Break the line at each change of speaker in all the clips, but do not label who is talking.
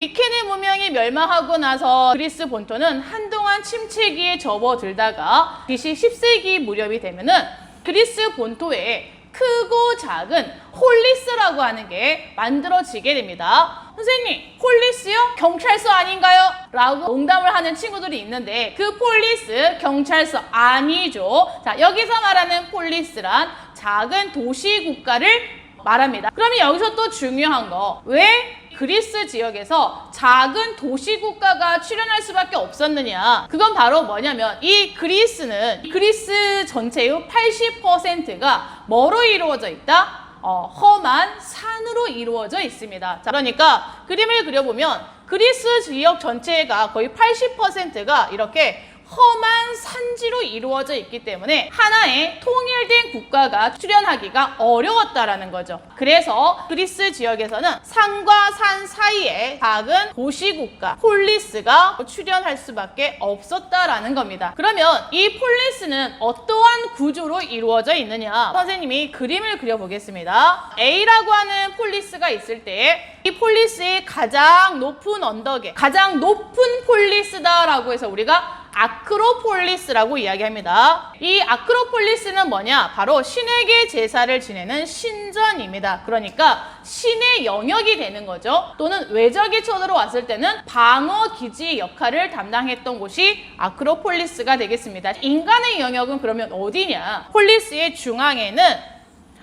미케네 문명이 멸망하고 나서 그리스 본토는 한동안 침체기에 접어들다가 BC 10세기 무렵이 되면은 그리스 본토에 크고 작은 폴리스라고 하는 게 만들어지게 됩니다. 선생님, 폴리스요? 경찰서 아닌가요? 라고 농담을 하는 친구들이 있는데 그 폴리스, 경찰서 아니죠. 자, 여기서 말하는 폴리스란 작은 도시 국가를 말합니다. 그러면 여기서 또 중요한 거, 왜 그리스 지역에서 작은 도시 국가가 출현할 수밖에 없었느냐? 그건 바로 뭐냐면 이 그리스는 그리스 전체의 80%가 뭐로 이루어져 있다? 험한 산으로 이루어져 있습니다. 자, 그러니까 그림을 그려보면 그리스 지역 전체가 거의 80%가 이렇게 험한 산지로 이루어져 있기 때문에 하나의 통일된 국가가 출현하기가 어려웠다라는 거죠. 그래서 그리스 지역에서는 산과 산 사이에 작은 도시국가, 폴리스가 출현할 수밖에 없었다라는 겁니다. 그러면 이 폴리스는 어떠한 구조로 이루어져 있느냐? 선생님이 그림을 그려보겠습니다. A라고 하는 폴리스가 있을 때 이 폴리스의 가장 높은 언덕에 가장 높은 폴리스다라고 해서 우리가 아크로폴리스라고 이야기합니다. 이 아크로폴리스는 뭐냐? 바로 신에게 제사를 지내는 신전입니다. 그러니까 신의 영역이 되는 거죠. 또는 외적이 쳐들어왔을 때는 방어 기지 역할을 담당했던 곳이 아크로폴리스가 되겠습니다. 인간의 영역은 그러면 어디냐? 폴리스의 중앙에는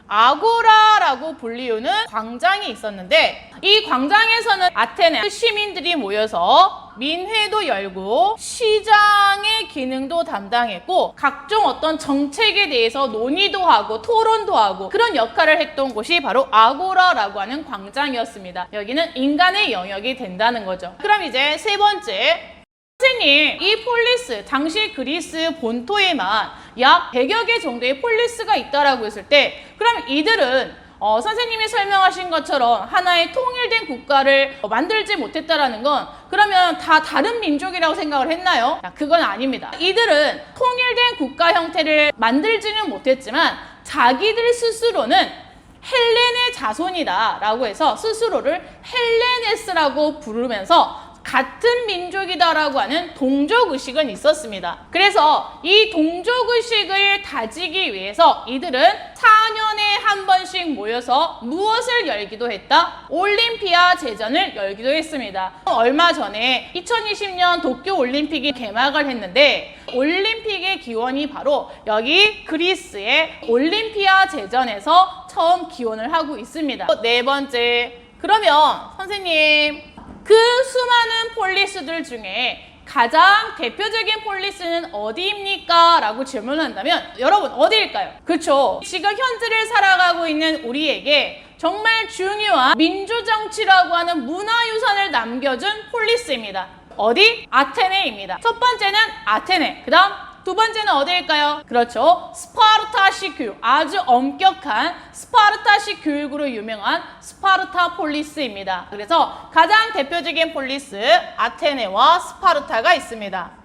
아고라라고 불리우는 광장이 있었는데 이 광장에서는 아테네 시민들이 모여서 민회도 열고 시장의 기능도 담당했고 각종 어떤 정책에 대해서 논의도 하고 토론도 하고 그런 역할을 했던 곳이 바로 아고라라고 하는 광장이었습니다. 여기는 인간의 영역이 된다는 거죠. 그럼 이제 세 번째, 선생님, 이 폴리스, 당시 그리스 본토에만 약 100여 개 정도의 폴리스가 있다라고 했을 때 그럼 이들은 선생님이 설명하신 것처럼 하나의 통일된 국가를 만들지 못했다라는 건 그러면 다 다른 민족이라고 생각을 했나요? 그건 아닙니다. 이들은 통일된 국가 형태를 만들지는 못했지만 자기들 스스로는 헬렌의 자손이다 라고 해서 스스로를 헬레네스라고 부르면서 같은 민족이다라고 하는 동족의식은 있었습니다. 그래서 이 동족의식을 다지기 위해서 이들은 4년에 한 번씩 모여서 무엇을 열기도 했다? 올림피아 제전을 열기도 했습니다. 얼마 전에 2020년 도쿄올림픽이 개막을 했는데 올림픽의 기원이 바로 여기 그리스의 올림피아 제전에서 처음 기원을 하고 있습니다. 네 번째, 그러면 선생님, 그 수많은 폴리스들 중에 가장 대표적인 폴리스는 어디입니까? 라고 질문을 한다면 여러분 어디일까요? 그렇죠. 지금 현재를 살아가고 있는 우리에게 정말 중요한 민주정치라고 하는 문화유산을 남겨준 폴리스입니다. 어디? 아테네입니다. 첫 번째는 아테네, 그 다음 두 번째는 어디일까요? 그렇죠. 스파르타식 교육, 아주 엄격한 스파르타식 교육으로 유명한 스파르타 폴리스입니다. 그래서 가장 대표적인 폴리스 아테네와 스파르타가 있습니다.